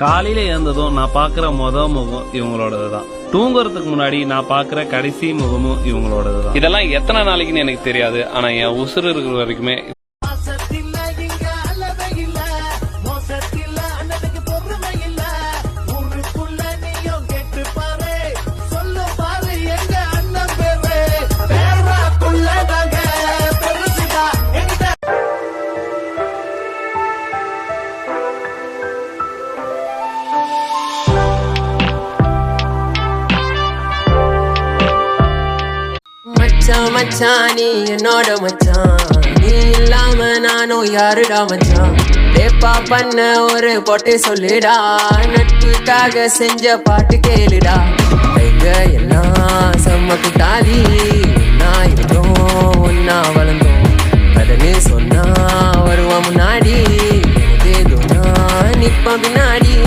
காலையில எழுந்ததும் நான் பாக்குற முகம் இவங்களோடதுதான். தூங்குறதுக்கு முன்னாடி நான் பாக்குற கடைசி முகமும் இவங்களோடதுதான். இதெல்லாம் எத்தனை நாளைக்குன்னு எனக்கு தெரியாது. ஆனா என் உசுறு இருக்கிற வரைக்குமே மச்சான் நீ என்னோட மச்சான், நீ இல்லாம நானும் யாருடா மச்சான். டேப்பா பண்ண ஒரு பொட்டை சொல்லுடா, நட்புக்காக செஞ்ச பாட்டு கேளுடா. கைங்க எல்லாம் செம்ம குட்டாளி, நான் இருந்தோம் ஒன்னா வளர்ந்தோம். கடனு சொன்னா வருவா முன்னாடி, நிப்ப பின்னாடி.